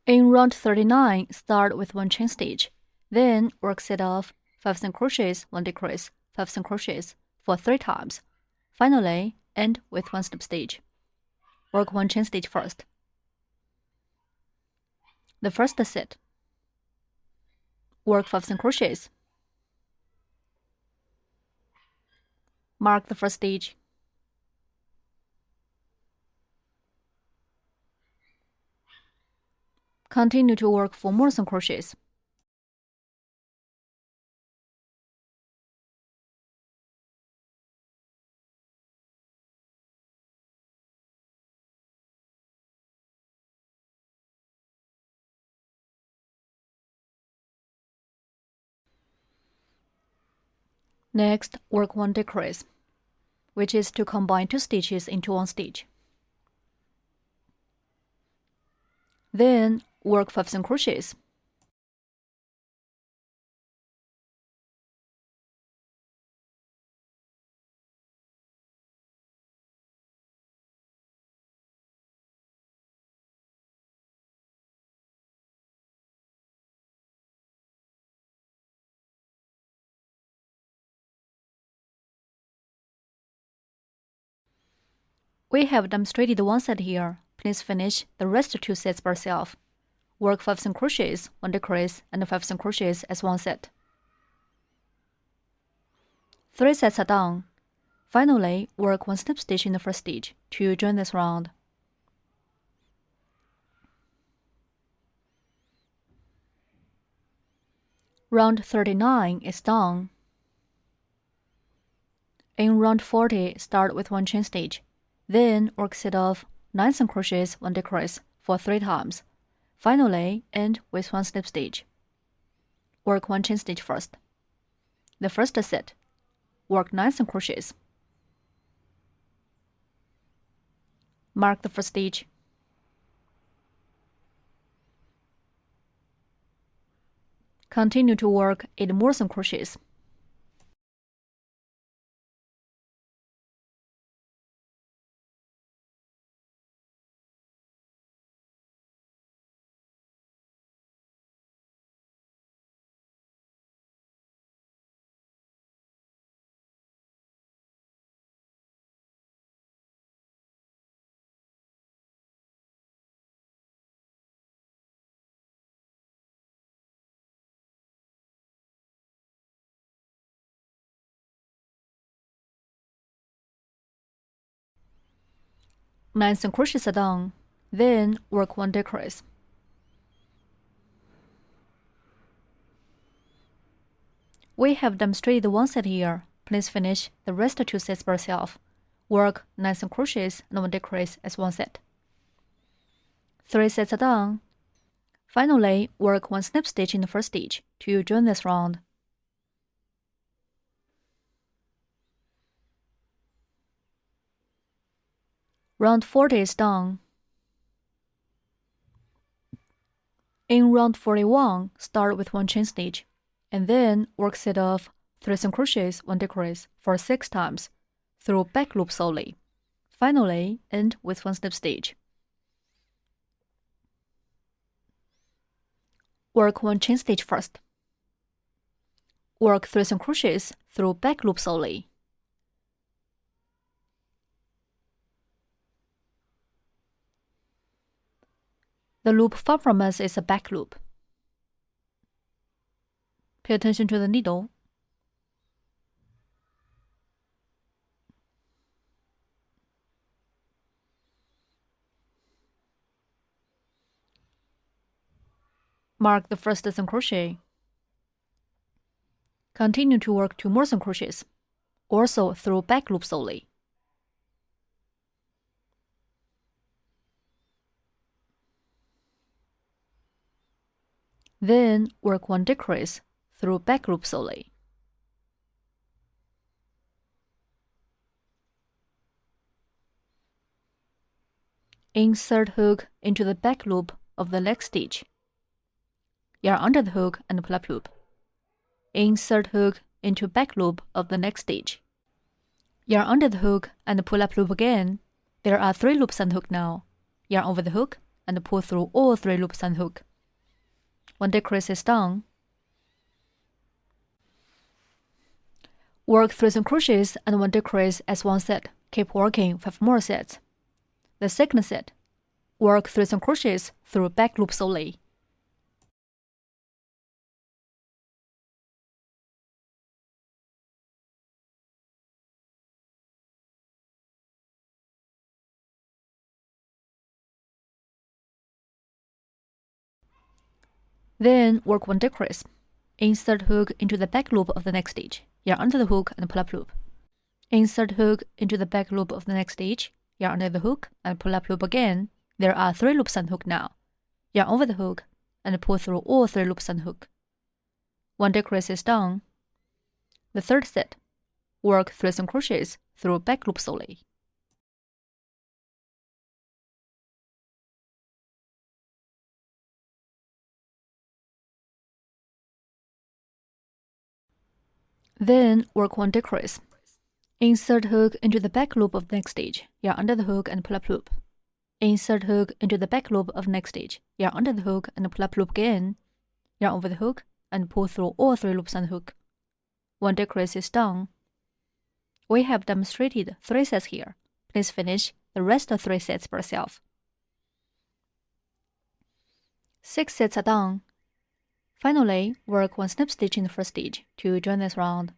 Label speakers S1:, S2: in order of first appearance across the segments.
S1: In round 39, start with 1 chain stitch, then work set off 5 single crochets, 1 decrease, 5 single crochets for 3 times. Finally, end with 1 slip stitch. Work 1 chain stitch first. The first set. Work 5 single crochets. Mark the first stitch. Continue to work 4 more single crochets. Next, work 1 decrease, which is to combine 2 stitches into 1 stitch. Then, work 5 single crochets. We have demonstrated 1 set here. Please finish the rest 2 sets by yourself. Work 5 single crochets, 1 decrease, and 5 single crochets as 1 set. 3 sets are done. Finally, work 1 slip stitch in the first stitch to join this round. Round 39 is done. In round 40, start with 1 chain stitch. Then work set off 9 single crochets, 1 decrease for 3 times. Finally, end with 1 slip stitch. Work 1 chain stitch first. The first set. Work 9 single crochets. Mark the first stitch. Continue to work 8 more single crochets. Nine single crochets are done. Then work 1 decrease. We have demonstrated 1 set here. Please finish the rest 2 sets by yourself. Work 9 single crochets and 1 decrease as 1 set. 3 sets are done. Finally, work 1 slip stitch in the first stitch to join this round. Round 40 is done. In round 41, start with 1 chain stitch, and then work set off 3 single crochets, 1 decrease for 6 times through back loop solely. Finally, end with 1 slip stitch. Work 1 chain stitch first. Work 3 single crochets through back loop solely. The loop far from us is a back loop. Pay attention to the needle. Mark the first single crochet. Continue to work 2 more single crochets, also through back loop solely. Then work 1 decrease through back loop solely. Insert hook into the back loop of the next stitch. Yarn under the hook and pull up loop. Insert hook into back loop of the next stitch. Yarn under the hook and pull up loop again. There are 3 loops on the hook now. Yarn over the hook and pull through all 3 loops and hook. 1 decrease is done. Work 3 single crochets and 1 decrease as one set. Keep working 5 more sets. The second set, work 3 single crochets through back loops only. Then work 1 decrease. Insert hook into the back loop of the next stitch. Yarn under the hook and pull up loop. Insert hook into the back loop of the next stitch. Yarn under the hook and pull up loop again. There are 3 loops and hook now. Yarn over the hook and pull through all 3 loops and hook. 1 decrease is done. The third set, work 3 single crochets through back loops only. Then work 1 decrease. Insert hook into the back loop of the next stitch. Yarn under the hook and pull up loop. Insert hook into the back loop of the next stitch. Yarn under the hook and pull up loop again. Yarn over the hook and pull through all 3 loops and hook. 1 decrease is done. We have demonstrated 3 sets here. Please finish the rest of 3 sets by yourself. 6 sets are done. Finally, work 1 snip stitch in the first stitch to join this round.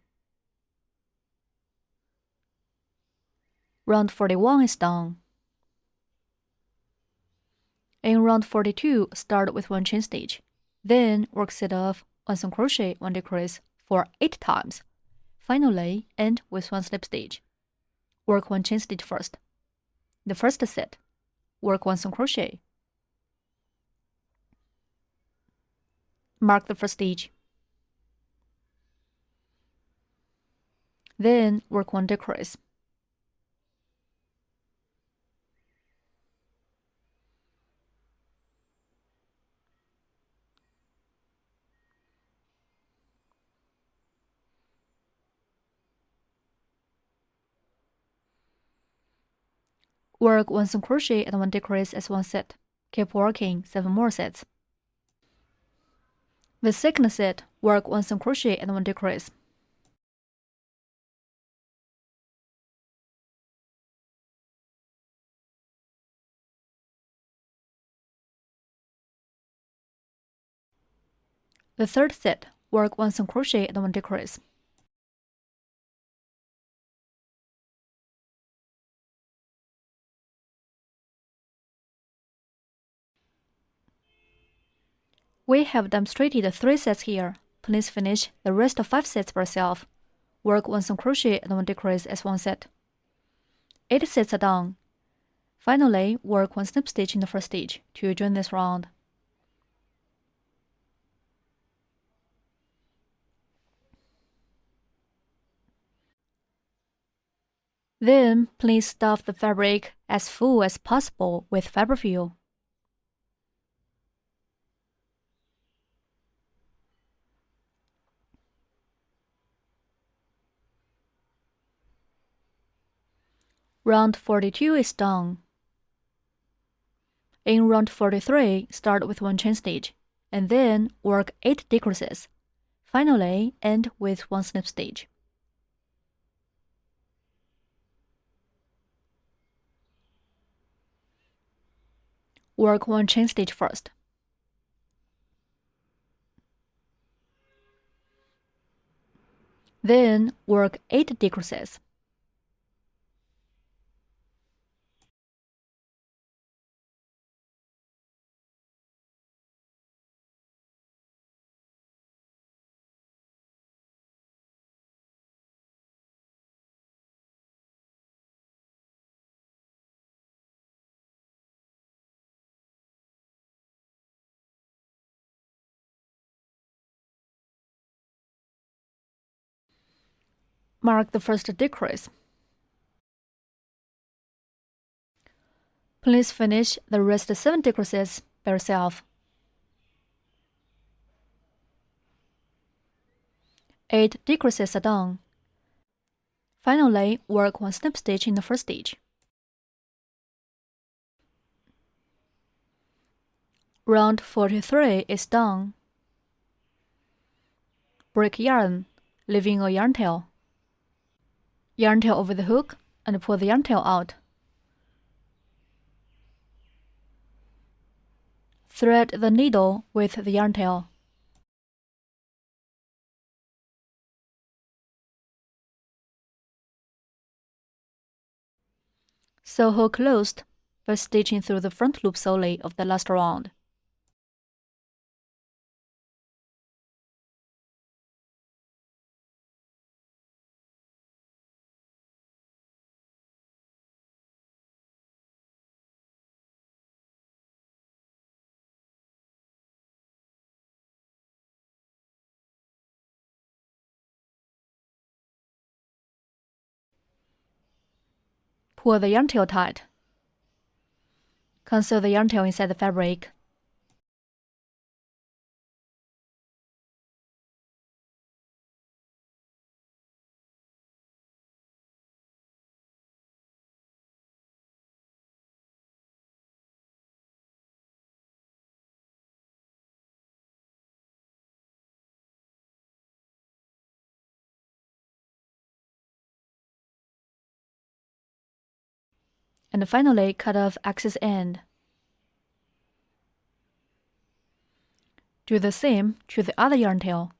S1: Round 41 is done. In round 42, start with 1 chain stitch. Then work set off 1 single crochet, 1 decrease for 8 times. Finally, end with 1 slip stitch. Work 1 chain stitch first. The first set, work 1 single crochet. Mark the first stitch. Then work 1 decrease. Work 1 single crochet and 1 decrease as one set. Keep working 7 more sets. The second set, work 1 single crochet and 1 decrease. The third set, work 1 single crochet and 1 decrease. We have demonstrated 3 sets here. Please finish the rest of 5 sets by yourself. Work 1 single crochet and 1 decrease as one set. 8 sets are done. Finally, work 1 snip stitch in the first stitch to join this round. Then, please stuff the fabric as full as possible with fiberfill. Round 42 is done. In round 43, start with 1 chain stitch, and then work 8 decreases. Finally, end with 1 snip stitch. Work 1 chain stitch first. Then work 8 decreases. Mark the first decrease. Please finish the rest 7 decreases by yourself. 8 decreases are done. Finally, work 1 snip stitch in the first stitch. Round 43 is done. Break yarn, leaving a yarn tail. Yarn tail over the hook and pull the yarn tail out. Thread the needle with the yarn tail. Sew hole closed by stitching through the front loop solely of the last round. Pull the yarn tail tight. Conceal the yarn tail inside the fabric. And finally, cut off excess end. Do the same to the other yarn tail.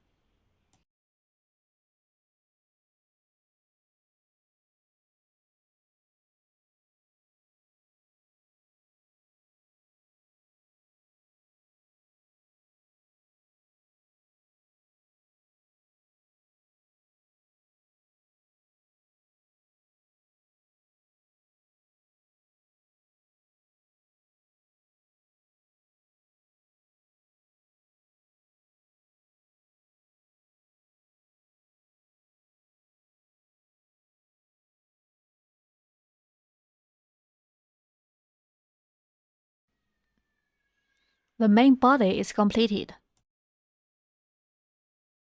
S1: The main body is completed.